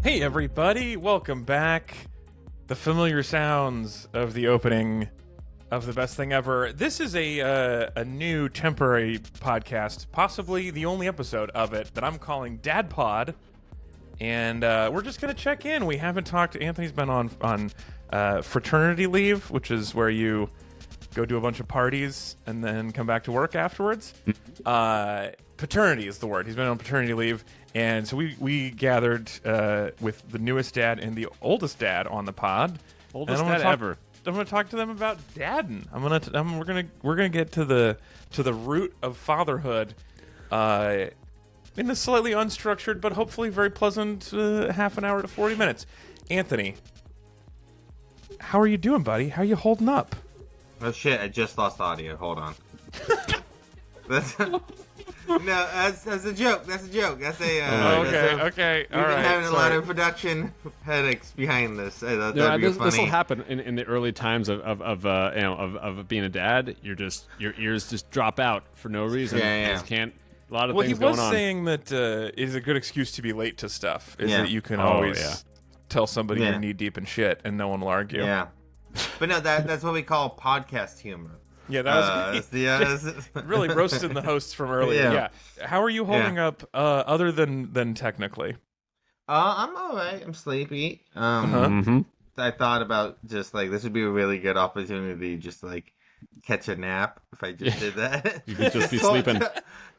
Hey everybody, welcome back. The familiar sounds of the opening of The Best Thing Ever. This is a new temporary podcast, possibly the only episode of it that I'm calling Dad Pod. And we're just going to check in. We haven't talked. Anthony's been on fraternity leave, which is where you go do a bunch of parties and then come back to work afterwards. Paternity is the word. He's been on paternity leave. And so we gathered with the newest dad and the oldest dad on the pod. Oldest dad ever. I'm going to talk to them about dadding. We're gonna get to the root of fatherhood in a slightly unstructured but hopefully very pleasant half an hour to 40 minutes. Anthony, how are you doing, buddy? How are you holding up? Oh shit! I just lost audio. Hold on. No, that's a joke. That's a joke. That's a. Okay. We've been having a lot of production headaches behind this. This will happen in the early times of being a dad. Your ears just drop out for no reason. Yeah. You can't. A lot of things going on. He was saying that it is a good excuse to be late to stuff. Is that you can always tell somebody you're knee deep in shit and no one will argue. Yeah. But no, that's what we call podcast humor. Yeah, that was really roasting the hosts from earlier. Yeah. How are you holding up, other than technically? I'm all right. I'm sleepy. I thought about just like this would be a really good opportunity, just like catch a nap if I just did that. You could just be sleeping.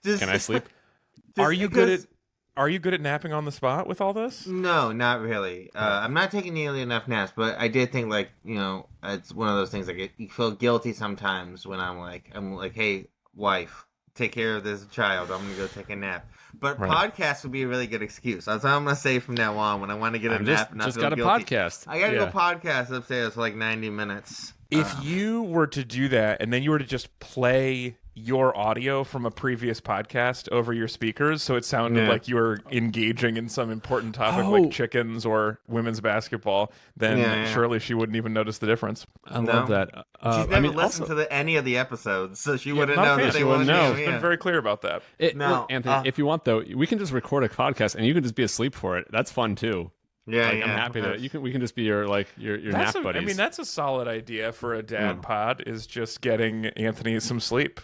Can I sleep? Are you good at napping on the spot with all this? No, not really. I'm not taking nearly enough naps, but I did think it's one of those things like you feel guilty sometimes when I'm like, hey, wife, take care of this child. I'm gonna go take a nap. But podcast would be a really good excuse. That's what I'm gonna say from now on when I want to get a nap. Just got a podcast. I gotta go podcast upstairs for like 90 minutes. If you were to do that and then you were to just play your audio from a previous podcast over your speakers so it sounded like you were engaging in some important topic like chickens or women's basketball, then surely she wouldn't even notice the difference. I love that. She's never listened to any of the episodes, so she wouldn't know that they wouldn't know. She's been very clear about that. Look, Anthony, if you want though, we can just record a podcast and you can just be asleep for it. That's fun too. I'm happy that we can just be your nap buddies. I mean, that's a solid idea for a dad pod, is just getting Anthony some sleep.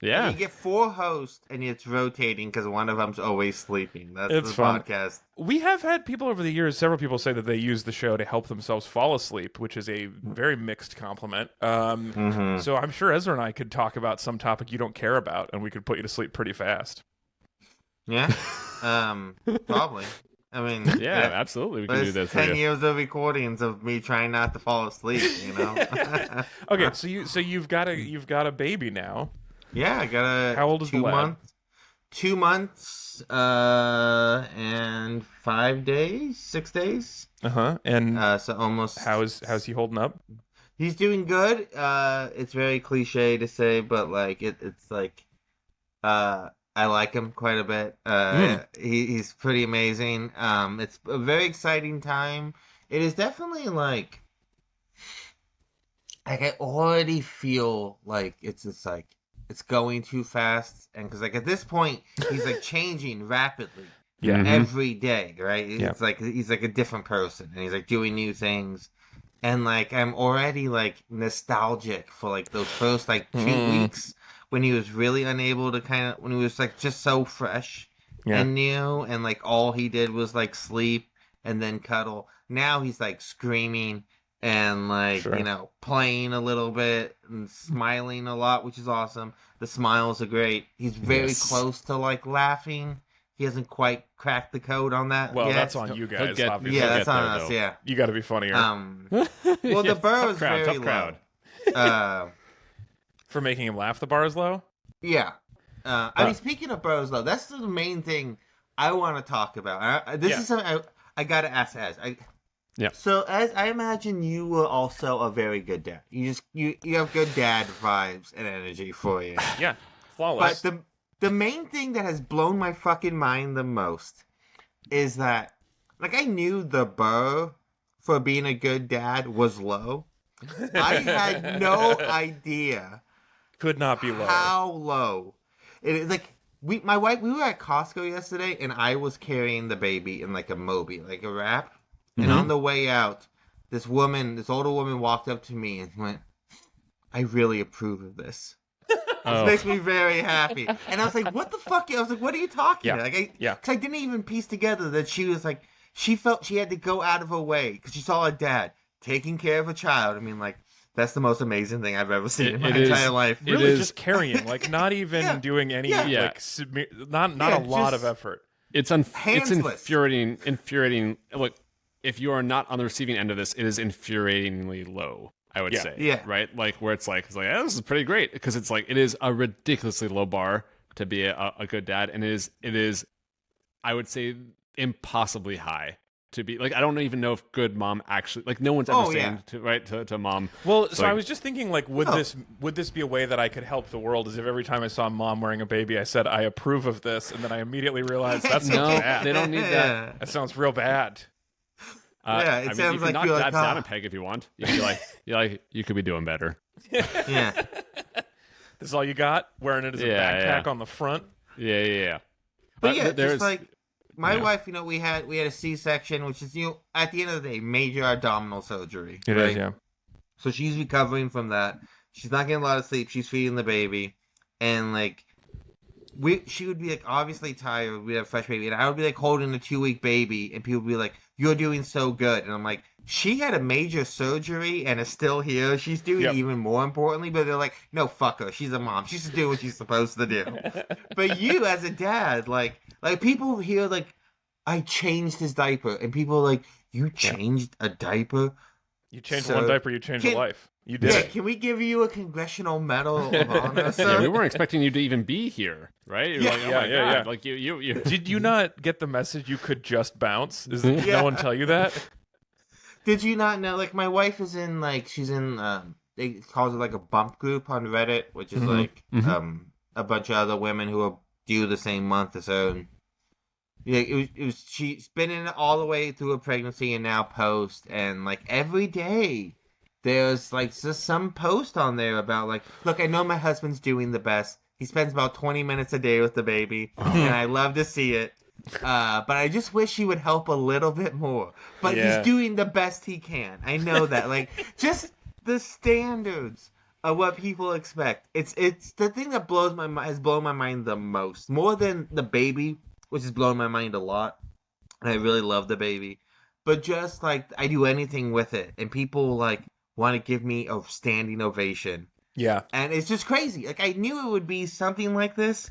Yeah. And you get 4 hosts, and it's rotating because one of them's always sleeping. That's the fun. podcast. We have had people over the years, several people say that they use the show to help themselves fall asleep, which is a very mixed compliment. So I'm sure Ezra and I could talk about some topic you don't care about, and we could put you to sleep pretty fast. Yeah? Probably. I mean, absolutely, we can do this. 10 years of recordings of me trying not to fall asleep. Okay, so you've got a baby now. Yeah, I got a. How old is the lad? 2 months and 5 days, 6 days. And so almost. How's he holding up? He's doing good. It's very cliche to say, but like it's like, I like him quite a bit. He's pretty amazing. It's a very exciting time. It is definitely like I already feel like it's just like it's going too fast, and because like at this point he's like changing rapidly every day, right? It's like he's like a different person, and he's like doing new things, and like I'm already like nostalgic for like those first like 2 weeks when he was really unable to when he was like just so fresh and new, and like all he did was like sleep and then cuddle. Now he's like screaming and like playing a little bit and smiling a lot, which is awesome. The smiles are great. He's very close to like laughing. He hasn't quite cracked the code on that yet. That's on you guys, obviously. Yeah, that's on us. Yeah, you got to be funnier. Well, the bar is very low. For making him laugh, the bar is low. Yeah. I mean, speaking of bars low, that's the main thing I want to talk about. This is something I got to ask Az. So, as I imagine, you were also a very good dad. You have good dad vibes and energy for you. Yeah, flawless. But the main thing that has blown my fucking mind the most is that, like, I knew the bar for being a good dad was low. I had no idea. Could not be low. How low? It is like my wife, we were at Costco yesterday, and I was carrying the baby in like a Moby, like a wrap. And on the way out, this older woman walked up to me and went, "I really approve of this. This makes me very happy." And I was like, "What the fuck?" I was like, "What are you talking about?" Like, because I didn't even piece together that she was like, she felt she had to go out of her way because she saw her dad taking care of a child. I mean, like, that's the most amazing thing I've ever seen in my entire life. Really, just carrying, like, not even doing any, like, not a lot of effort. It's infuriating. Look, if you are not on the receiving end of this, it is infuriatingly low, I would say. Yeah. Right? Like, where it's like, this is pretty great. Because it's like, it is a ridiculously low bar to be a good dad. And it is, I would say, impossibly high to be. Like, I don't even know if good mom actually, like, no one's ever saying to mom. Well, so I was just thinking, like, would this be a way that I could help the world? As if every time I saw mom wearing a baby, I said, "I approve of this," and then I immediately realized that's bad. They don't need that. That sounds real bad. It sounds you like can you're knock like, dads down a peg if you want. You can be like, you could be doing better. Yeah. This is all you got? Wearing it as a backpack on the front? Yeah. But just like my wife, we had a C-section, which is, at the end of the day, major abdominal surgery. It is, yeah. So she's recovering from that. She's not getting a lot of sleep. She's feeding the baby, and like, she would be like obviously tired. We'd have a fresh baby, and I would be like holding a 2-week baby, and people would be like, "You're doing so good," and I'm like, she had a major surgery and is still here. She's doing even more importantly, but they're like, "No, fuck her. She's a mom. She's doing what she's supposed to do." But you, as a dad, like people hear like, "I changed his diaper," and people are like, "You changed a diaper? You changed one diaper. You changed a life. You did." Yeah, can we give you a Congressional Medal of Honor? Yeah, we weren't expecting you to even be here, right? You're like, oh my God. Like you. Did you not get the message you could just bounce? Did no one tell you that? Did you not know? Like, my wife is in, like, she's in, they calls it like a bump group on Reddit, which is like a bunch of other women who are due the same month as her. And, it was she's been in it all the way through her pregnancy and now post, and like every day there's like just some post on there about like, "Look, I know my husband's doing the best. He spends about 20 minutes a day with the baby, and I love to see it. But I just wish he would help a little bit more. But he's doing the best he can." I know that. Like, just the standards of what people expect. It's the thing that has blown my mind the most. More than the baby, which has blown my mind a lot. And I really love the baby. But just like, I do anything with it, and people like want to give me a standing ovation. Yeah. And it's just crazy. Like, I knew it would be something like this,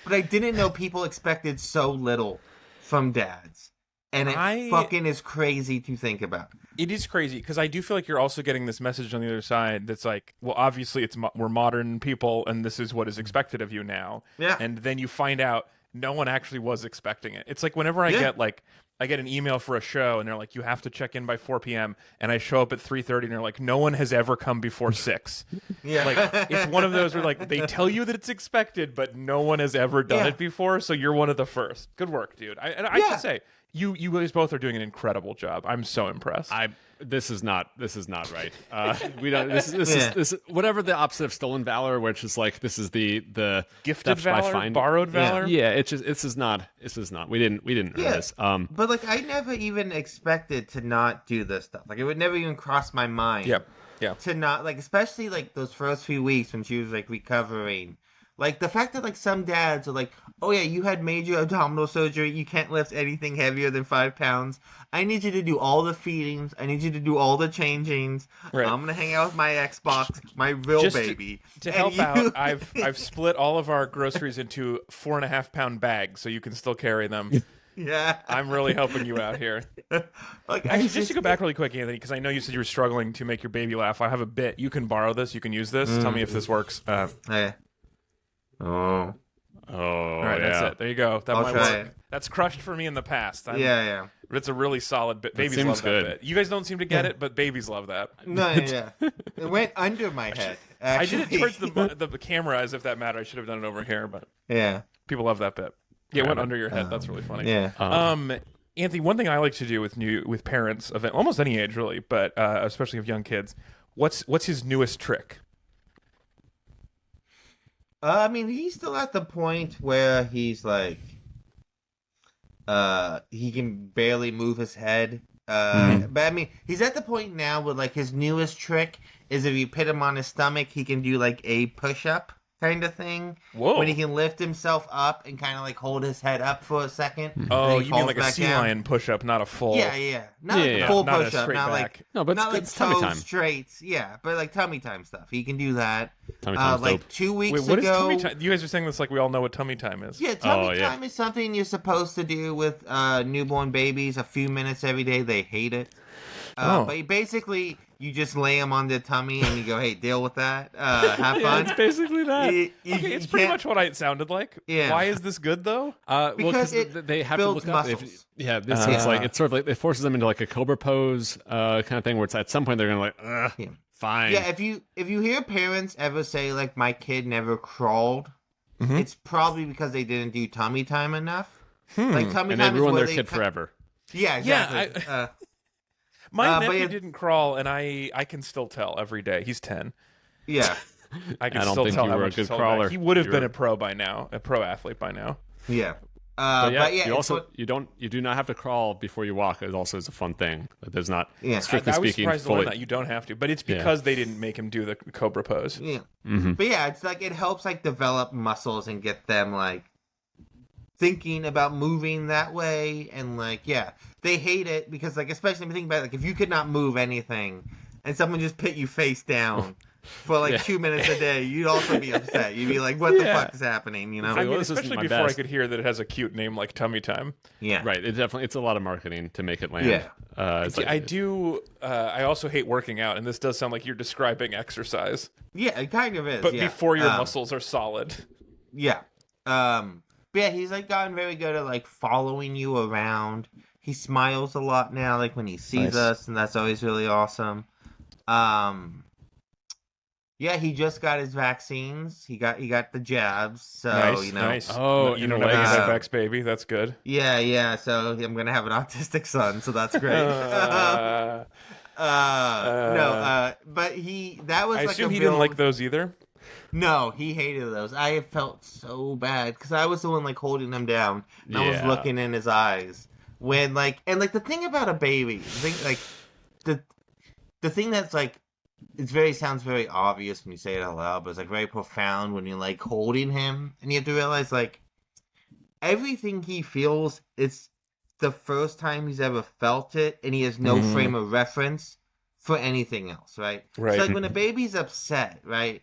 but I didn't know people expected so little from dads. And it fucking is crazy to think about. It is crazy, because I do feel like you're also getting this message on the other side that's like, well, obviously we're modern people, and this is what is expected of you now. Yeah. And then you find out no one actually was expecting it. It's like whenever I get an email for a show, and they're like, "You have to check in by 4 p.m." and I show up at 3:30, and they're like, "No one has ever come before 6." Yeah. Like, it's one of those where like they tell you that it's expected, but no one has ever done it before, so you're one of the first. Good work, dude. I can say you guys both are doing an incredible job. I'm so impressed. This is not right. We don't. This is whatever the opposite of stolen valor, which is like, this is the gifted valor, borrowed valor. Yeah, this is not. We didn't earn this. But like, I never even expected to not do this stuff. Like, it would never even cross my mind. Yeah. To not, like, especially like those first few weeks when she was like recovering. Like, the fact that like some dads are like, "Oh yeah, you had major abdominal surgery. You can't lift anything heavier than 5 pounds. I need you to do all the feedings. I need you to do all the changings. Right. I'm gonna hang out with my Xbox, my real baby." To help out, I've split all of our groceries into 4.5 pound bags, so you can still carry them. Yeah. I'm really helping you out here. Like, actually, just to go back really quick, Anthony, because I know you said you were struggling to make your baby laugh. I have a bit. You can borrow this. You can use this. Tell me if this works. Okay. All right, that's it. There you go. That might work. That's crushed for me in the past. Yeah. But it's a really solid bit. Babies love that bit. You guys don't seem to get it, but babies love that. No, yeah. It went under my head. Actually. I did it towards the camera, as if that mattered. I should have done it over here, but people love that bit. Yeah, it went under your head. That's really funny. Yeah. Anthony, one thing I like to do with parents of almost any age, really, but especially of young kids, what's his newest trick? I mean, he's still at the point where he's like, he can barely move his head. But I mean, he's at the point now where like his newest trick is if you put him on his stomach, he can do like a push-up kind of thing. Whoa. When he can lift himself up and kind of like hold his head up for a second. Oh, you mean like a sea lion push-up, not a full... Yeah. Not like a full not push-up, not like... No, but not like it's tummy time. straight. Yeah, but like tummy time stuff. He can do that. Tummy time's like dope. 2 weeks Wait, what ago... is tummy time? You guys are saying this like we all know what tummy time is. Yeah, tummy time is something you're supposed to do with newborn babies a few minutes every day. They hate it. But basically, you just lay them on their tummy and you go, hey, deal with that. Have fun. It's basically that. Okay, it's pretty much what it sounded like. Yeah. Why is this good, though? Because they have to look muscles. up. It's like it's sort of like it forces them into like a cobra pose kind of thing, where it's at some point they're gonna like, fine. Yeah, if you hear parents ever say like my kid never crawled, it's probably because they didn't do tummy time enough. Like tummy and time they is ruin where their kid forever. Yeah, exactly. My nephew didn't crawl, and I can still tell every day. He's 10. Yeah. I can I don't still think tell you how were a much good he's held crawler. back. He would have been a pro by now, a pro athlete by now. Yeah. But yeah, you it's also you do not have to crawl before you walk. It also is a fun thing. There's not strictly I was speaking surprised to fully. learn that you don't have to, but it's because they didn't make him do the cobra pose. Yeah. But yeah, it's like it helps like develop muscles and get them like thinking about moving that way, and like they hate it because like especially if you think about it, like if you could not move anything and someone just put you face down for like 2 minutes a day, you'd also be upset. You'd be like, what the fuck is happening, you know? I mean, well, this isn't especially my before I best. could hear that it has a cute name like Tummy Time. Yeah. Right. It's a lot of marketing to make it land. Yeah. It's See, like, I also hate working out, and this does sound like you're describing exercise. It kind of is. But yeah. before your muscles are solid. Yeah. But yeah, he's like gotten very good at like following you around. He smiles a lot now, like when he sees us, and that's always really awesome. Yeah, he just got his vaccines. He got the jabs, so nice. Oh, you don't have a FX baby. That's good. Yeah. So I'm gonna have an autistic son, so that's great. But that was. I like assume a he build... didn't like those either. No, he hated those. I have felt so bad because I was the one like holding him down. And I was looking in his eyes when like the thing about a baby, the thing that's like sounds very obvious when you say it out loud, but it's like very profound when you're like holding him, and you have to realize like everything he feels, it's the first time he's ever felt it, and he has no frame of reference for anything else, right? Right. So like when a baby's upset, right?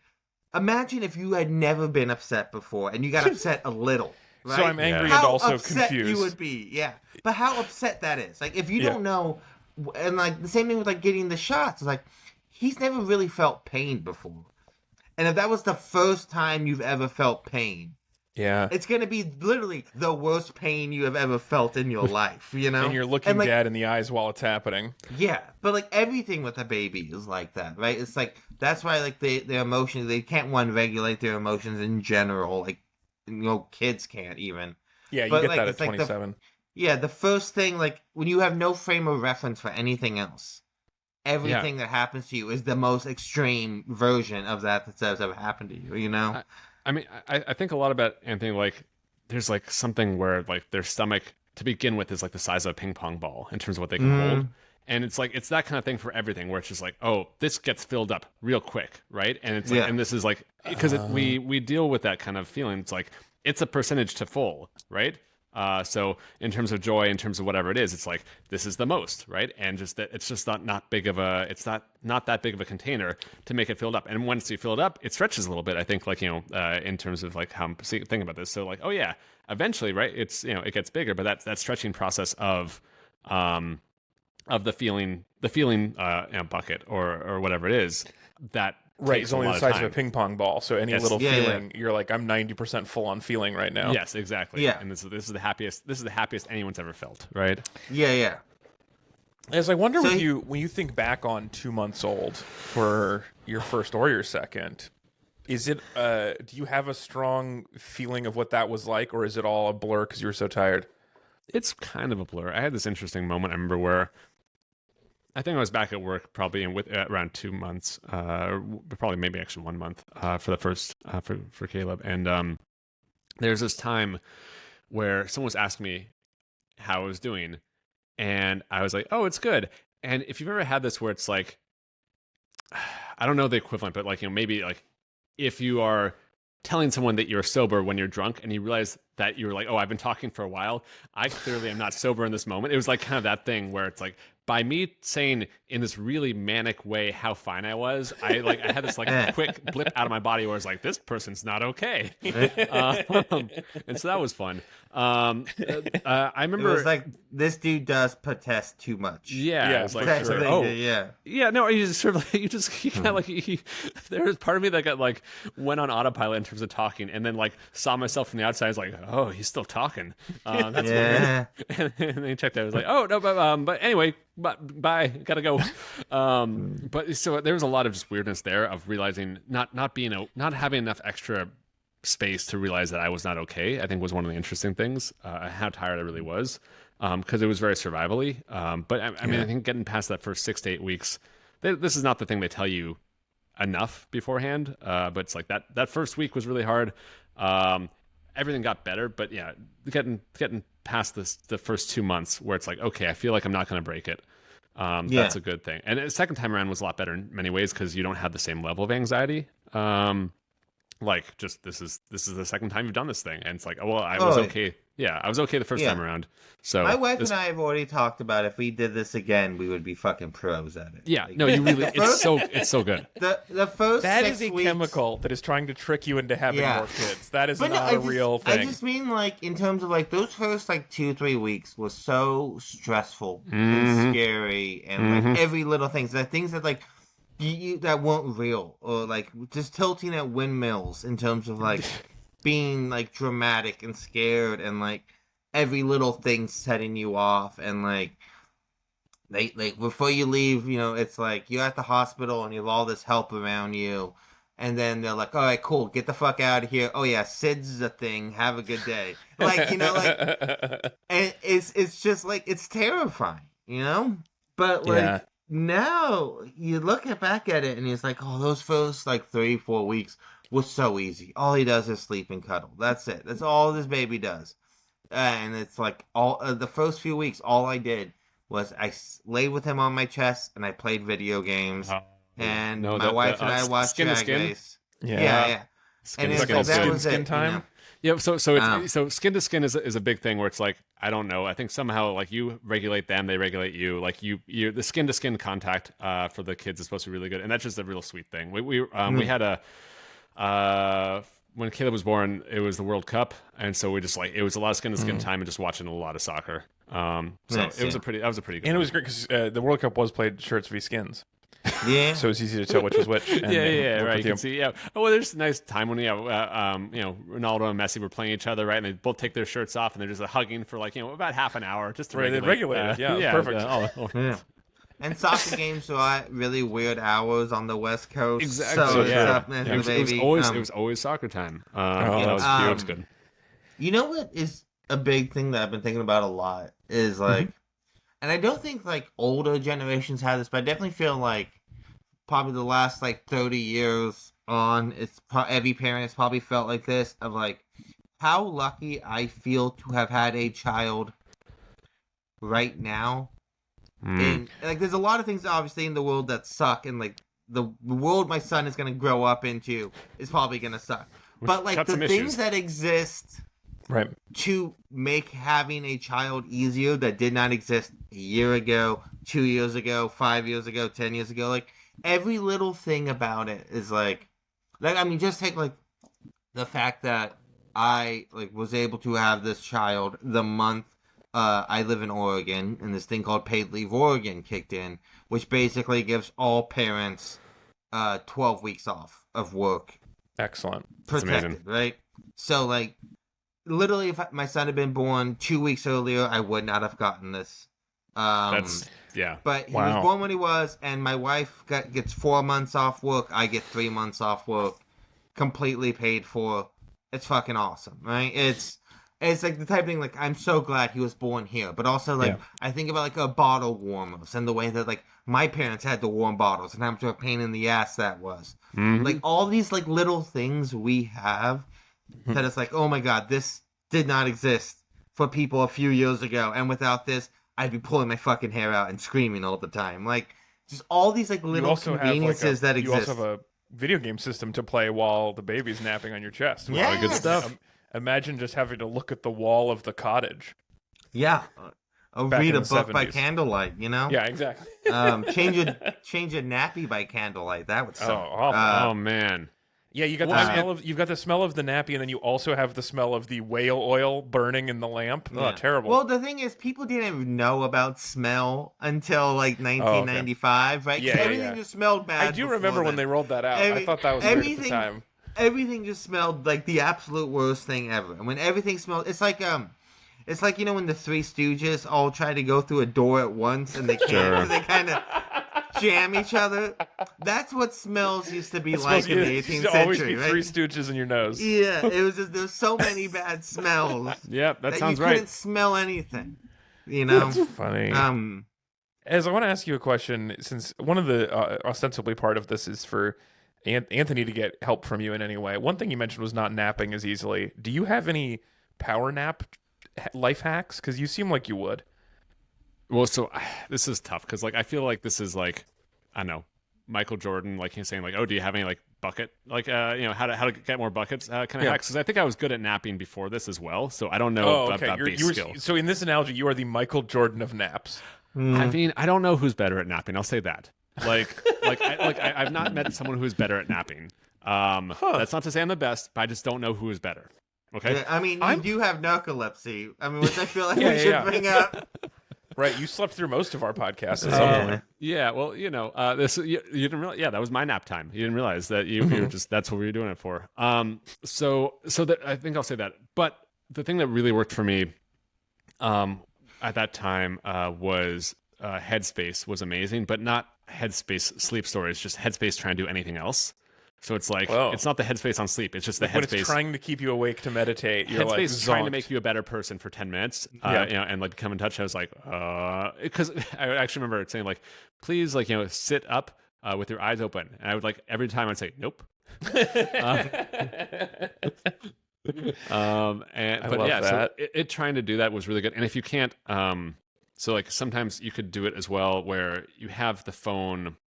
Imagine if you had never been upset before and you got upset a little, right? So I'm angry how and also upset confused. you would be, But how upset that is. Like, if you don't know, and like the same thing with like getting the shots, like he's never really felt pain before. And if that was the first time you've ever felt pain, it's going to be literally the worst pain you have ever felt in your life, you know? And you're looking dad in the eyes while it's happening. Yeah, but like everything with a baby is like that, right? It's like, that's why like their emotions, they can't regulate their emotions in general. Like, kids can't even. Yeah, you but, get like, that at it's like 27. the first thing, like when you have no frame of reference for anything else, everything that happens to you is the most extreme version of that's ever happened to you, you know? I mean, I think a lot about Anthony, like, there's like something where like their stomach to begin with is like the size of a ping pong ball in terms of what they can hold. And it's like, it's that kind of thing for everything where it's just like, oh, this gets filled up real quick, right? And it's like, and this is like, because we deal with that kind of feeling. It's like, it's a percentage to full, right? So in terms of joy, in terms of whatever it is, it's like, this is the most, right? And just that it's just not big of a, it's not that big of a container to make it filled up. And once you fill it up, it stretches a little bit, I think, like, in terms of like how I'm thinking about this. So like, oh yeah, eventually, right? It's, it gets bigger, but that stretching process of the feeling bucket or whatever it is, that Right, takes it's only a the lot size time. of a ping pong ball, so any little feeling, you're like, I'm 90% full on feeling right now. Yes, exactly. Yeah. And this is the happiest anyone's ever felt, right? Yeah. As I wonder when you think back on 2 months old for your first or your second, is it do you have a strong feeling of what that was like, or is it all a blur because you were so tired? It's kind of a blur. I had this interesting moment I remember where I think I was back at work probably around 2 months, probably maybe actually 1 month for the first for Caleb. And there's this time where someone was asking me how I was doing, and I was like, "Oh, it's good." And if you've ever had this where it's like, I don't know the equivalent, but like, maybe like if you are telling someone that you're sober when you're drunk and you realize that you're like, oh, I've been talking for a while. I clearly am not sober in this moment. It was like kind of that thing where it's like, by me saying in this really manic way how fine I was, I had this like quick blip out of my body where I was like, this person's not okay. And so that was fun. I remember it was like, this dude does protest too much. Yeah, it was like, yeah. No, you just sort of like you kind of like there was part of me that got like went on autopilot in terms of talking, and then like saw myself from the outside. I was like, oh, he's still talking. That's weird. And then checked out. I was like, oh no, but anyway. But bye, gotta go. But so there was a lot of just weirdness there of realizing not having enough extra space to realize that I was not okay. I think was one of the interesting things. How tired I really was, because it was very survivally. But I mean, I think getting past that first 6 to 8 weeks, this is not the thing they tell you enough beforehand. But it's like that first week was really hard. Everything got better, but yeah, getting past the first 2 months where it's like, okay, I feel like I'm not going to break it. That's a good thing. And the second time around was a lot better in many ways because you don't have the same level of anxiety. Like just this is the second time you've done this thing, and it's like, oh well, I was okay. Yeah, I was okay the first time around. So my wife and I have already talked about if we did this again, we would be fucking pros at it. Yeah, like, no, you really, it's so good. The first that 6 is a weeks, chemical that is trying to trick you into having more kids. That is not a real thing. I just mean like in terms of like those first like 2-3 weeks was so stressful and scary, and like every little thing, the things that like. That weren't real, or like just tilting at windmills in terms of like being like dramatic and scared, and like every little thing setting you off, and like before you leave, it's like you're at the hospital and you have all this help around you, and then they're like, all right, cool, get the fuck out of here. Oh yeah, SIDS is a thing. Have a good day. Like and it's just like it's terrifying, but like. Yeah. Now you look back at it and it's like, oh, those first like 3-4 weeks was so easy. All he does is sleep and cuddle. That's it. That's all this baby does. And it's like all the first few weeks, all I did was I laid with him on my chest and I played video games. And my wife and I watched Drag Race. Yeah. And it's like that was skin time. Yeah, so so skin to skin is a big thing where it's like, I don't know, I think somehow like you regulate them, they regulate you. Like you the skin to skin contact for the kids is supposed to be really good, and that's just a real sweet thing. We had when Caleb was born, it was the World Cup, and so we just like it was a lot of skin to skin time and just watching a lot of soccer. That was a pretty good. And it was great because the World Cup was played shirts v skins. Yeah, so it's easy to tell which was which. And, right. You can see. Yeah. Oh, well, there's a nice time when Ronaldo and Messi were playing each other, right? And they both take their shirts off and they're just hugging for like about half an hour just to regulate. Yeah, perfect. And soccer games are at really weird hours on the West Coast. Exactly. So it was always soccer time. That was good. You know what is a big thing that I've been thinking about a lot is like. And I don't think like older generations had this, but I definitely feel like probably the last like 30 years on, every parent has probably felt like this of like how lucky I feel to have had a child right now. And like there's a lot of things obviously in the world that suck, and like the world my son is going to grow up into is probably going to suck. But like the things that exist. Right. To make having a child easier that did not exist a year ago, 2 years ago, 5 years ago, 10 years ago. Like every little thing about it is like I mean, just take like the fact that I like was able to have this child the month I live in Oregon, and this thing called Paid Leave Oregon kicked in, which basically gives all parents 12 weeks off of work. Excellent. Protected, right? So like. Literally, if my son had been born 2 weeks earlier, I would not have gotten this. But he was born when he was, and my wife gets 4 months off work. I get 3 months off work, completely paid for. It's fucking awesome, right? It's it's like the type of thing like I'm so glad he was born here, but also like I think about like a bottle warmers and the way that like my parents had to warm bottles and how much of a pain in the ass that was. Like all these like little things we have that it's like, oh my god, this did not exist for people a few years ago, and without this, I'd be pulling my fucking hair out and screaming all the time. Like just all these like little conveniences that exist. You also have a video game system to play while the baby's napping on your chest. Yeah, good stuff. Imagine just having to look at the wall of the cottage. Yeah. Read a book 70s. by candlelight, you know? Yeah, exactly. Change a nappy by candlelight. That would suck. Oh man. Yeah, you got the smell of you've got the smell of the nappy, and then you also have the smell of the whale oil burning in the lamp. Yeah. Oh, terrible. Well, the thing is, people didn't even know about smell until like 1995, right? Yeah, everything just smelled bad. I do remember when they rolled that out. I thought that was weird at the time. Everything just smelled like the absolute worst thing ever. And when everything smelled, it's like you know when the Three Stooges all try to go through a door at once and they can't, so they kind of jam each other. That's what smells used to be like in the 18th century. Always be right? Three Stooges in your nose. Yeah, it was just there's so many bad smells. Yep, that sounds right. You couldn't smell anything. You know, that's funny. As I want to ask you a question, since one of the ostensibly part of this is for Anthony to get help from you in any way. One thing you mentioned was not napping as easily. Do you have any power nap life hacks? Because you seem like you would. Well, so this is tough because like I feel like this is like I don't know Michael Jordan like he's saying like, oh, do you have any like bucket like how to get more buckets kind of hacks? Because I think I was good at napping before this as well, so I don't know about base skill. So in this analogy, you are the Michael Jordan of naps. I mean, I don't know who's better at napping. I'll say that. I've not met someone who's better at napping. That's not to say I'm the best, but I just don't know who is better. Okay. Yeah, I mean, you do have narcolepsy. I mean, which I feel like we should bring up. Right, you slept through most of our podcasts at some point. Yeah, well, this you didn't realize. Yeah, that was my nap time. You didn't realize that you were just that's what we were doing it for. So that I think I'll say that. But the thing that really worked for me, at that time, was Headspace was amazing, but not Headspace sleep stories. Just Headspace trying to do anything else. So it's like it's not the Headspace on sleep. It's just the Headspace. When it's trying to keep you awake to meditate. You're Headspace is trying to zonked. make you a better person for 10 minutes. And like come in touch. I was like, because I actually remember it saying like, please like sit up with your eyes open. And I would like every time I'd say nope. But so it trying to do that was really good. And if you can't, so like sometimes you could do it as well where you have the phone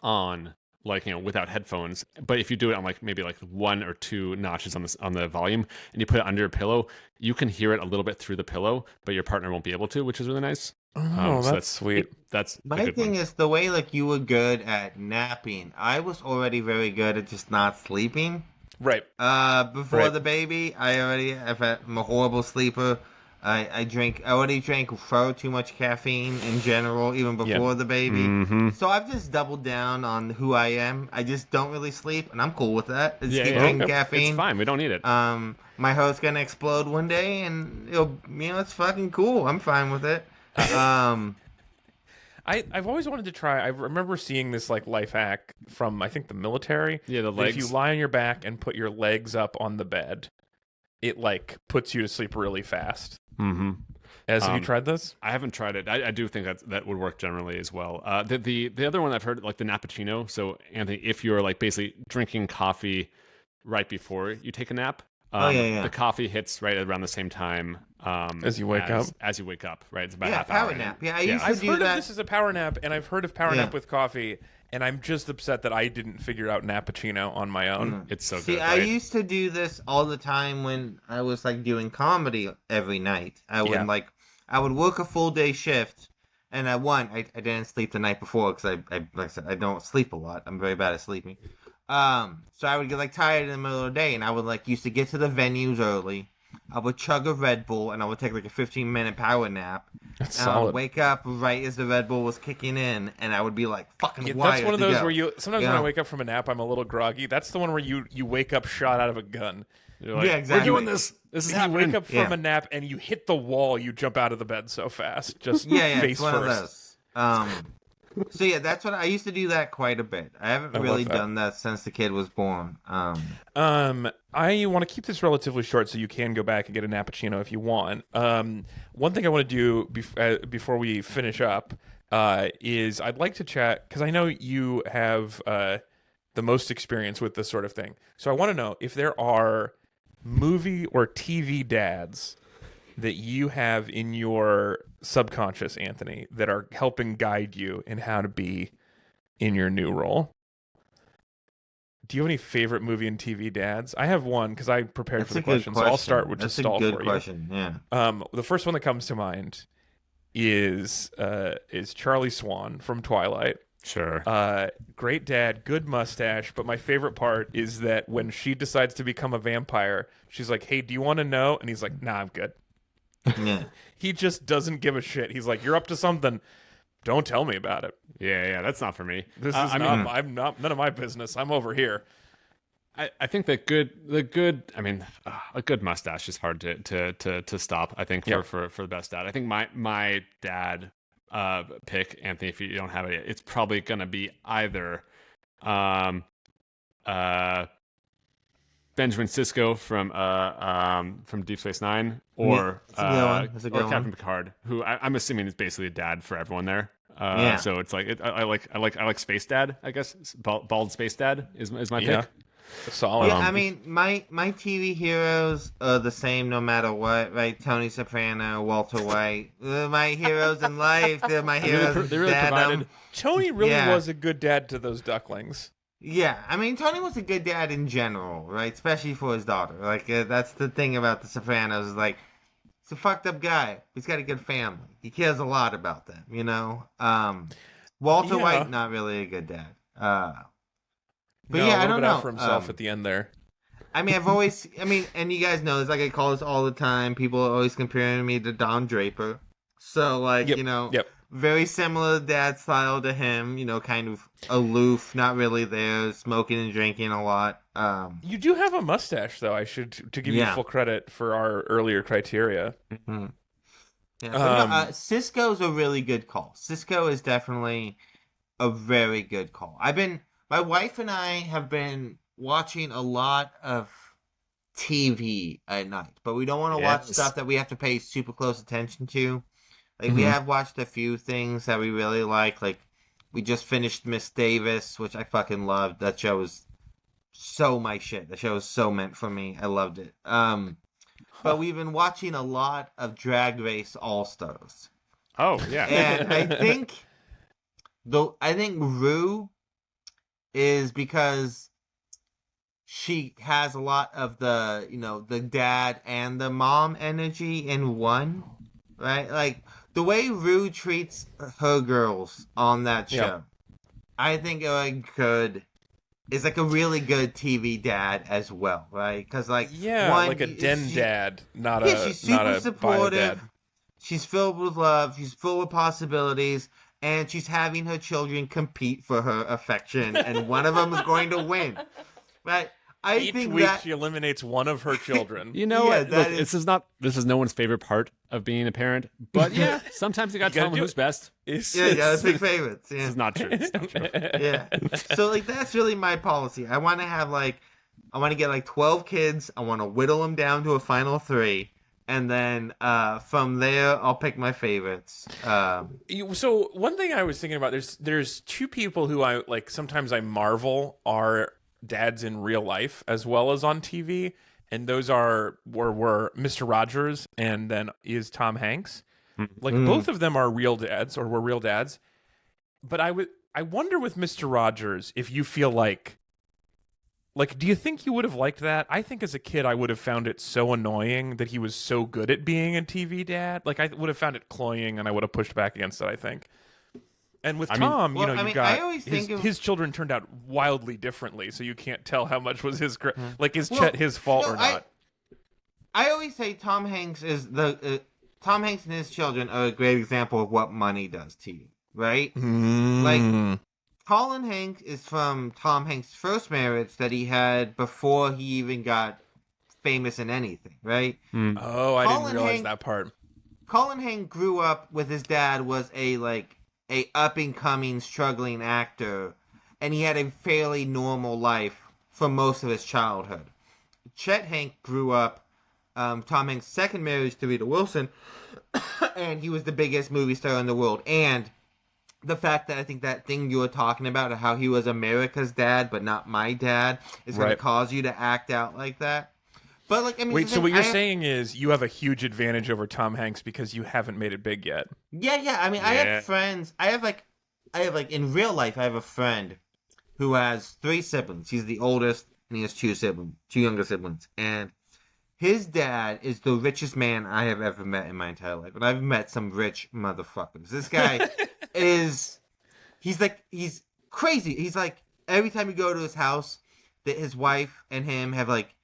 on. Like without headphones, but if you do it on like maybe like 1 or 2 notches on the volume, and you put it under your pillow, you can hear it a little bit through the pillow, but your partner won't be able to, which is really nice. Oh, so that's sweet. That's my thing is the way like you were good at napping. I was already very good at just not sleeping. Right. Before the baby, I'm a horrible sleeper. I already drank far too much caffeine in general, even before the baby. Mm-hmm. So I've just doubled down on who I am. I just don't really sleep, and I'm cool with that. I just keep drinking caffeine. It's fine. We don't need it. My heart's gonna explode one day, and it's fucking cool. I'm fine with it. I've always wanted to try. I remember seeing this like life hack from I think the military. Yeah, the legs. If you lie on your back and put your legs up on the bed, it like puts you to sleep really fast. Mm-hmm. Have you tried this? I haven't tried it. I do think that would work generally as well. The other one I've heard, like the Nappuccino. So Anthony, if you're like basically drinking coffee right before you take a nap, the coffee hits right around the same time as you wake up. As you wake up, right? It's about half hour. Power nap. Yeah, I used to do heard that. Of this as a power nap, and I've heard of power nap with coffee. And I'm just upset that I didn't figure out Nappuccino on my own. It's so good. Right? I used to do this all the time when I was like doing comedy every night. I would work a full day shift, and I didn't sleep the night before because like I said I don't sleep a lot. I'm very bad at sleeping. So I would get like tired in the middle of the day, and I would like used to get to the venues early. I would chug a Red Bull, and I would take like a 15-minute power nap. That's solid. I would wake up right as the Red Bull was kicking in, and I would be like fucking wired. That's one of those where sometimes when I wake up from a nap, I'm a little groggy. That's the one where you wake up shot out of a gun. You're like, exactly. We're doing this. This is happening. You wake up from a nap, and you hit the wall. You jump out of the bed so fast. Just face it's one first. of those. So yeah, that's what I used to do that quite a bit. I haven't I really love that. done that since the kid was born. I want to keep this relatively short, so you can go back and get a nappuccino if you want. One thing I want to do before we finish up is I'd like to chat because I know you have the most experience with this sort of thing. So I want to know if there are movie or TV dads that you have in your subconscious, Anthony, that are helping guide you in how to be in your new role. Do you have any favorite movie and TV dads? I have one because I prepared That's for the a good question, so I'll start with That's just a stall good for question. Yeah. you. The first one that comes to mind is Charlie Swan from Twilight. Sure. Great dad, good mustache, but my favorite part is that when she decides to become a vampire, she's like, "Hey, do you want to know?" And he's like, "Nah, I'm good." Yeah. He just doesn't give a shit. He's like, "You're up to something. Don't tell me about it. Yeah, that's not for me. This is I not. mean, I'm not. None of my business. I'm over here." I think that I mean, a good mustache is hard to stop. I think for the best dad. I think my dad pick, Anthony, if you don't have it yet, it's probably gonna be either Benjamin Sisko from Deep Space Nine or Captain Picard, who I'm assuming is basically a dad for everyone there. So it's like I like Space Dad, I guess. Bald Space Dad is my pick. Solid. Yeah, I mean, my TV heroes are the same no matter what, right? Tony Soprano, Walter White, they're my heroes in life. They're my heroes. They really provided. Tony really was a good dad to those ducklings. Yeah, I mean, Tony was a good dad in general, right? Especially for his daughter. Like, that's the thing about the Sopranos. Is like, he's a fucked up guy. He's got a good family. He cares a lot about them, you know? Walter White, not really a good dad. But no, yeah, I don't know. Out for himself at the end there. I mean, and you guys know this, like I call this all the time. People are always comparing me to Don Draper. So, like, very similar dad style to him, kind of aloof, not really there, smoking and drinking a lot. You do have a mustache, though. To give you full credit for our earlier criteria. Mm-hmm. Yeah, but Cisco's a really good call. Cisco is definitely a very good call. My wife and I have been watching a lot of TV at night, but we don't want to watch stuff that we have to pay super close attention to. Like, we have watched a few things that we really like. Like, we just finished Miss Davis, which I fucking loved. That show was so my shit. The show was so meant for me. I loved it. But we've been watching a lot of Drag Race All-Stars. Oh, yeah. And I think Rue is because she has a lot of the dad and the mom energy in one, right? Like, the way Rue treats her girls on that show, I think is like a really good TV dad as well, right? Because like like a dad, she's super supportive. Dad. She's filled with love. She's full of possibilities, and she's having her children compete for her affection, and one of them is going to win, right? Each week she eliminates one of her children. You know what? Look, this is no one's favorite part of being a parent, but sometimes you got to tell them who's best. Let's pick favorites. Yeah. This is not true. It's not true. Yeah. So like that's really my policy. I want to get like 12 kids. I want to whittle them down to a final 3. And then from there, I'll pick my favorites. So one thing I was thinking about, there's 2 people who I like. Sometimes I marvel are dads in real life as well as on TV, and those were Mr. Rogers and then is Tom Hanks. Like both of them are real dads or were real dads. But I wonder with Mr. Rogers if you feel like do you think you would have liked that? I think as a kid I would have found it so annoying that he was so good at being a TV dad. Like I would have found it cloying and I would have pushed back against it, I think. And with Tom, his children turned out wildly differently, so you can't tell how much was his Chet his fault or not. I always say Tom Hanks Tom Hanks and his children are a great example of what money does to you, right? Like Colin Hanks is from Tom Hanks' first marriage that he had before he even got famous in anything, right? Oh, I didn't realize that part. Colin Hanks grew up with his dad was a a up-and-coming, struggling actor, and he had a fairly normal life for most of his childhood. Chet Hanks grew up Tom Hanks' second marriage to Rita Wilson, and he was the biggest movie star in the world. And the fact that I think that thing you were talking about, how he was America's dad but not my dad, is going to cause you to act out like that. But like, I mean, wait, so what you're saying is you have a huge advantage over Tom Hanks because you haven't made it big yet. Yeah. I mean, I have friends. I have like in real life, I have a friend who has 3 siblings. He's the oldest, and he has 2 younger siblings, and his dad is the richest man I have ever met in my entire life. And I've met some rich motherfuckers. This guy he's crazy. He's like, every time you go to his house, that his wife and him have like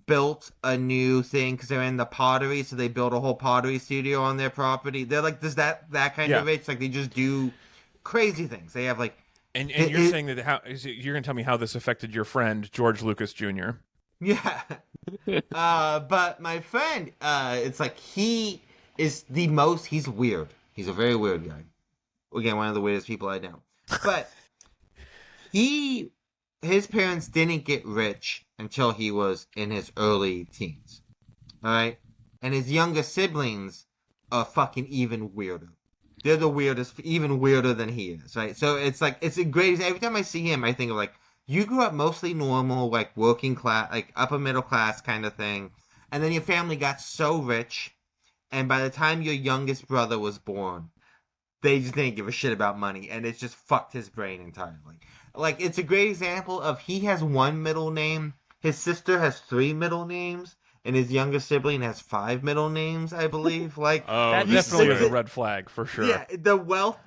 built a new thing because they're in the pottery. So they built a whole pottery studio on their property. They're like, there's that kind of rich. Like they just do crazy things. They have like, and you're saying that you're going to tell me how this affected your friend, George Lucas Jr. Yeah. But my friend, it's like he's weird. He's a very weird guy. Again, one of the weirdest people I know. But his parents didn't get rich until he was in his early teens. Alright? And his younger siblings are fucking even weirder. They're the weirdest, even weirder than he is, right? So it's like, it's a great, every time I see him, I think of like, you grew up mostly normal, like working class, like upper middle class kind of thing. And then your family got so rich. And by the time your youngest brother was born, they just didn't give a shit about money. And it just fucked his brain entirely. Like, it's a great example of he has 1 middle name. His sister has 3 middle names. And his younger sibling has 5 middle names, I believe. Like, that definitely is a red flag for sure. Yeah, the wealth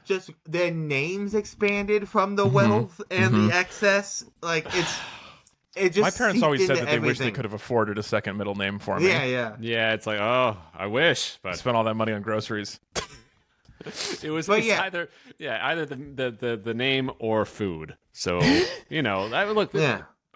their names expanded from the wealth and the excess. Like it just. My parents always said that they wish everything. they could have afforded a second middle name for me. Yeah. Yeah, it's like, oh, I wish, but Spent all that money on groceries. either the name or food. So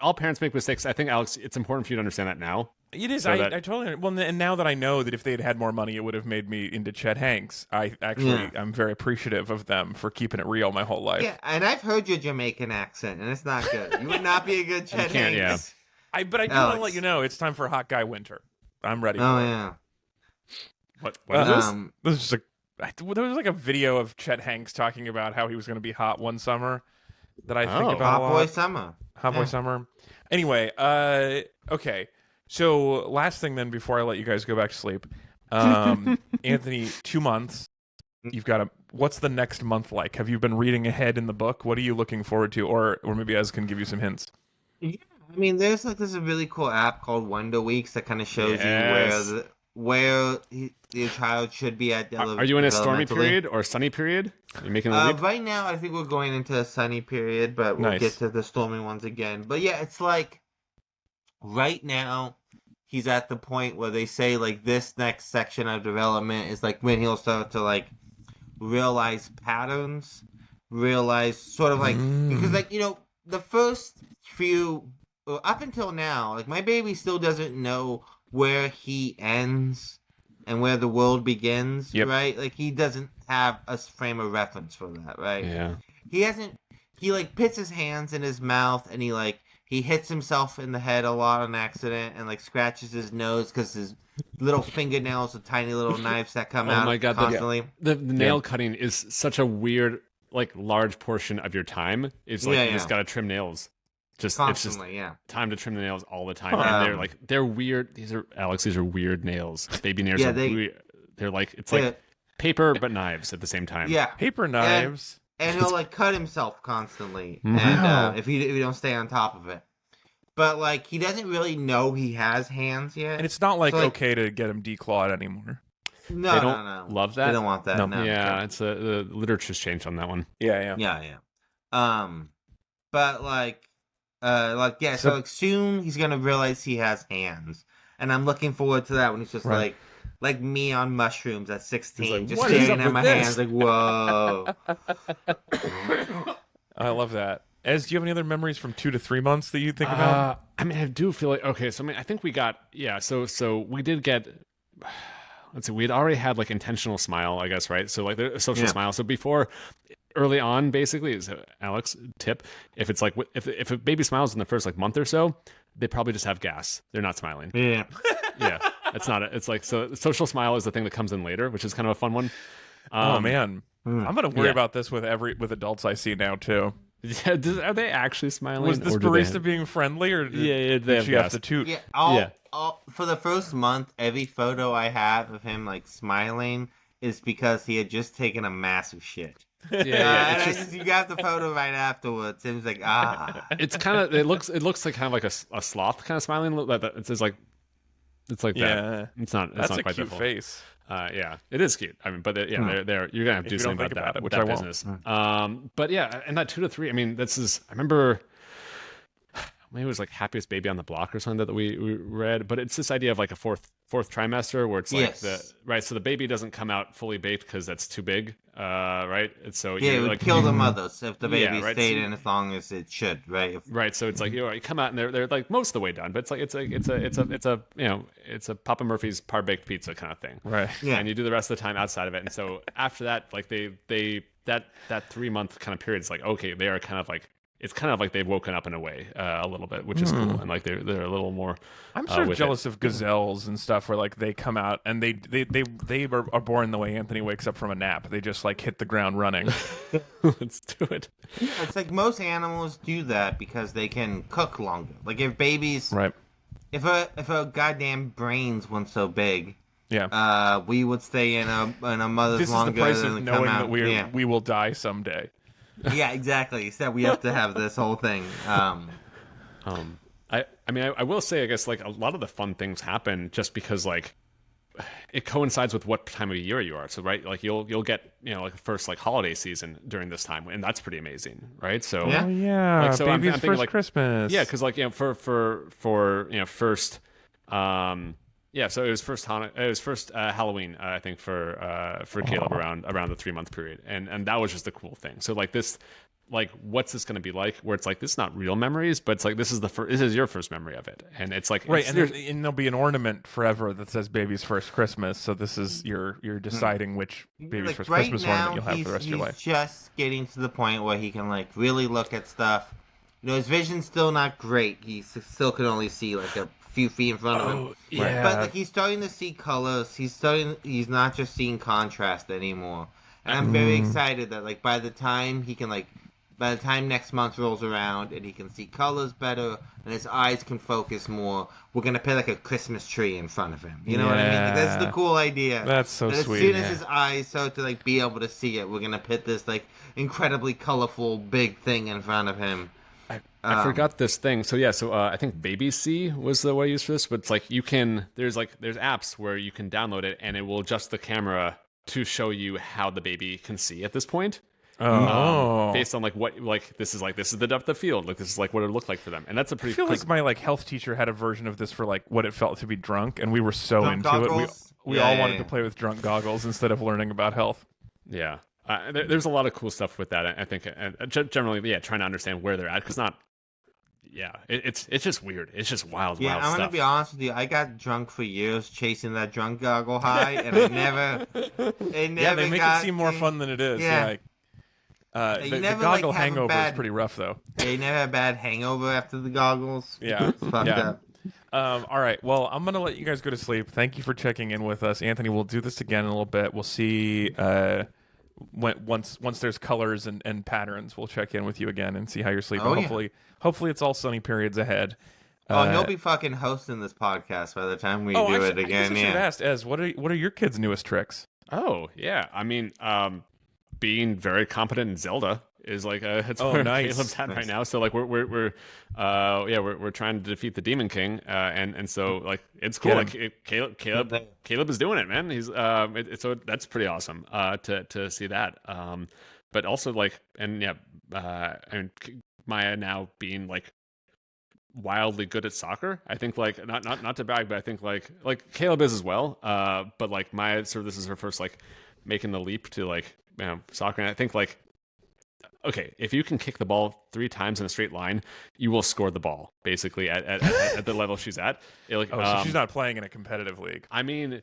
all parents make mistakes. I think, Alex, it's important for you to understand that now. It is. I totally. Well, and now that I know that if they had more money, it would have made me into Chet Hanks. I'm very appreciative of them for keeping it real my whole life. Yeah, and I've heard your Jamaican accent, and it's not good. You would not be a good Chet Hanks. Yeah. But I do want to let you know it's time for Hot Guy Winter. I'm ready. Oh yeah. What is this? This is just there was like a video of Chet Hanks talking about how he was going to be hot one summer that I think about a lot. Hot Boy Summer. Anyway, okay. So last thing then before I let you guys go back to sleep, Anthony, 2 months. You've got what's the next month like? Have you been reading ahead in the book? What are you looking forward to? Or maybe Ez can give you some hints. Yeah, I mean, there's a really cool app called Wonder Weeks that kind of shows you where your child should be at. Are you in a stormy period or sunny period? Are you making the leap? Right now, I think we're going into a sunny period, but we'll get to the stormy ones again. But yeah, it's like right now he's at the point where they say like this next section of development is like when he'll start to like realize patterns, realize sort of like because like the first few up until now, like my baby still doesn't know where he ends and where the world begins, right? Like he doesn't have a frame of reference for that, right? Yeah. He like puts his hands in his mouth and he hits himself in the head a lot on accident and like scratches his nose because his little fingernails are tiny little knives that come out constantly. The nail cutting is such a weird, like large portion of your time. It's like you just gotta trim nails. Constantly, it's just time to trim the nails all the time. And they're weird. These are weird nails. Baby nails are weird. They're like, it's like paper but knives at the same time. Yeah. Paper knives. And he'll like cut himself constantly, and if you don't stay on top of it. But like he doesn't really know he has hands yet, and it's not like okay to get him declawed anymore. No, they don't love that. They don't want that. No. Yeah, it's the literature's changed on that one. Yeah. But so like soon he's gonna realize he has hands, and I'm looking forward to that when he's just like me on mushrooms at 16, like, just staring at my hands like, whoa. I love that. Ez, do you have any other memories from 2 to 3 months that you think about? I mean, I do feel like, okay, so I mean, I think we got, so we did get, let's see, we had already had like intentional smile, I guess, right? So like the social smile. So before, early on, basically, is Alex tip. If it's like if a baby smiles in the first like month or so, they probably just have gas. They're not smiling. Yeah. Yeah, it's not. It's like so. Social smile is the thing that comes in later, which is kind of a fun one. Oh man, I'm gonna worry about this with adults I see now too. Yeah, are they actually smiling? Was this barista being friendly, or did she have to toot? Yeah, for the first month, every photo I have of him like smiling is because he had just taken a massive shit. And you got the photo right afterwards. It was like It's kind of it looks like kind of like a sloth kind of smiling. It's like that. It's not. It's That's not a quite cute face. Yeah, it is cute. I mean, but they're you're gonna have to do something about that, which that I business. But yeah, and that 2 to 3. I mean, I remember maybe it was like Happiest Baby on the Block or something that we read. But it's this idea of like a fourth trimester where it's like so the baby doesn't come out fully baked because that's too big, right? And so it would like, kill the mothers if the baby right? stayed in as long as it should, right? Right. So it's like you come out and they're like most of the way done, but it's a Papa Murphy's par baked pizza kind of thing, right? Yeah. And you do the rest of the time outside of it, and so after that, like that 3 month kind of period is like okay, they are kind of like. It's kind of like they've woken up in a way a little bit, which is cool, and like they're a little more. I'm sort of jealous of gazelles and stuff where like they come out and they are born the way Anthony wakes up from a nap. They just like hit the ground running. Let's do it. Yeah, it's like most animals do that because they can cook longer. Like if babies, right? If a goddamn brains weren't so big, we would stay in a mother's longer. This is the price of than knowing come that out. we will die someday. Yeah, exactly. Except we have to have this whole thing. I mean, I will say, I guess, like a lot of the fun things happen just because, like, it coincides with what time of year you are. So, right, like you'll get like first like holiday season during this time, and that's pretty amazing, right? So, like, so baby's I'm first like, Christmas. Yeah, because like for first. So it was first Halloween, I think for Caleb around the 3 month period, and that was just a cool thing. So like this, like what's this going to be like? Where it's like this is not real memories, but it's like this is your first memory of it, and it's like right, and there'll be an ornament forever that says baby's first Christmas. So this is you're deciding which baby's like first right Christmas now, ornament you'll have for the rest of your life. He's just getting to the point where he can like really look at stuff. His vision's still not great. He still can only see like a few feet in front of him. Yeah. But like he's starting to see colors. He's not just seeing contrast anymore. And I'm very excited that like by the time next month rolls around and he can see colors better and his eyes can focus more, we're gonna put like a Christmas tree in front of him. You know what I mean? Like, that's the cool idea. That's so that sweet. As soon as his eyes start to like be able to see it, we're gonna put this like incredibly colorful big thing in front of him. I forgot this thing. So I think Baby C was the way I used for this, but it's like there's apps where you can download it and it will adjust the camera to show you how the baby can see at this point. Based on this is the depth of field, like this is like what it looked like for them, and that's a pretty. I feel like my health teacher had a version of this for like what it felt to be drunk, and we were so drunk into goggles? It. We all wanted to play with drunk goggles instead of learning about health. Yeah. There's a lot of cool stuff with that. I think, and generally, trying to understand where they're at, because it's just weird. It's just wild. Yeah, I'm gonna be honest with you. I got drunk for years chasing that drunk goggle high, and I never. Yeah, they make it seem more fun than it is. Yeah. The goggle hangover is pretty rough, though. Yeah, you never had a bad hangover after the goggles. Yeah, it's fucked up. All right. Well, I'm gonna let you guys go to sleep. Thank you for checking in with us, Anthony. We'll do this again in a little bit. We'll see. Once there's colors and patterns, we'll check in with you again and see how you're sleeping. Hopefully it's all sunny periods ahead. And he'll be fucking hosting this podcast by the time we do it again. I should have asked Ez, what are your kids' newest tricks? Oh yeah, I mean, being very competent in Zelda is like it's where Caleb's at right now. So like we're trying to defeat the Demon King, and so like it's cool. Like Caleb is doing it, man. He's so that's pretty awesome to see that. But also like and Maya now being like wildly good at soccer. I think like not to brag, but I think like Caleb is as well. But like Maya this is her first like making the leap to like soccer, and I think like. Okay, if you can kick the ball 3 times in a straight line, you will score the ball, basically, at the level she's at. So she's not playing in a competitive league. I mean,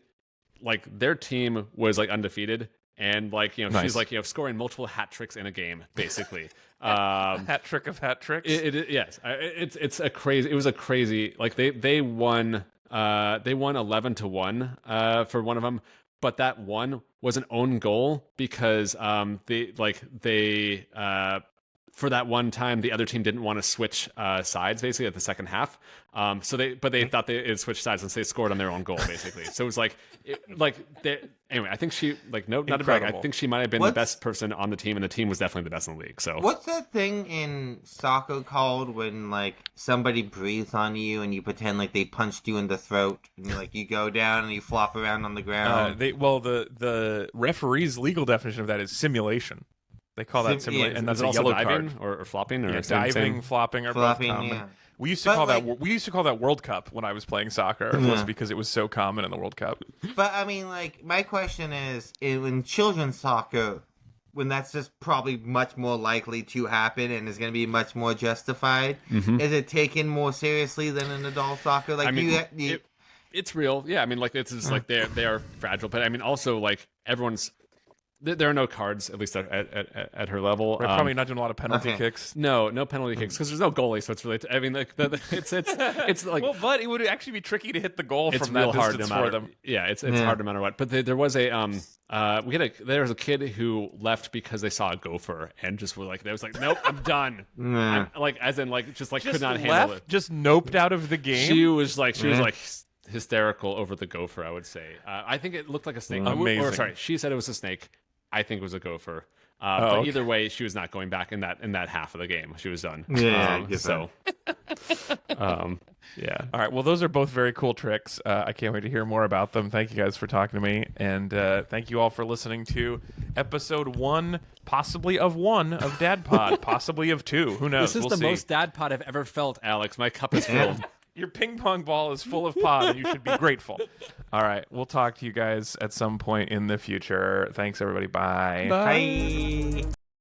like, their team was, like, undefeated, and like Nice. she's like scoring multiple hat tricks in a game basically. Hat trick of hat tricks. Yes, it's a crazy. It was a crazy. Like they won 11-1 for one of them, but that one was an own goal because they for that one time the other team didn't want to switch sides basically at the second half. So they thought they'd switch sides and so they scored on their own goal basically. So it was anyway, I think she not a brag. I think she might have been the best person on the team, and the team was definitely the best in the league. So what's that thing in soccer called when like somebody breathes on you and you pretend like they punched you in the throat and like you go down and you flop around on the ground? The referee's legal definition of that is simulation. They call that simulation, yeah. and that's a yellow diving card or flopping or diving, flopping are both common. Yeah. We used to call that World Cup when I was playing soccer, just because it was so common in the World Cup. But I mean, like, my question is, in children's soccer, when that's just probably much more likely to happen and is going to be much more justified, is it taken more seriously than in adult soccer? Like, I mean, it's real. Yeah, I mean, like it's just like they are fragile, but I mean, also like everyone's. There are no cards, at least at her level. We're probably not doing a lot of penalty kicks. No penalty kicks because there's no goalie, so it's really. I mean, like it's like. Well, but it would actually be tricky to hit the goal it's from real that hard distance no matter, for them. Yeah, it's hard no matter what. But there was there was a kid who left because they saw a gopher and just were like, they was like, nope, I'm done. Like as in like just could not handle it. Just noped out of the game. She was like hysterical over the gopher. I would say. I think it looked like a snake. Amazing. Or sorry, she said it was a snake. I think it was a gopher. But okay. Either way, she was not going back in that half of the game. She was done. Yeah. Yeah. All right. Well, those are both very cool tricks. I can't wait to hear more about them. Thank you guys for talking to me, and thank you all for listening to episode 1, possibly of Dad Pod, possibly of 2. Who knows? This is the most Dad Pod I've ever felt, Alex. My cup is filled. Your ping pong ball is full of pod, and you should be grateful. All right. We'll talk to you guys at some point in the future. Thanks, everybody. Bye. Bye.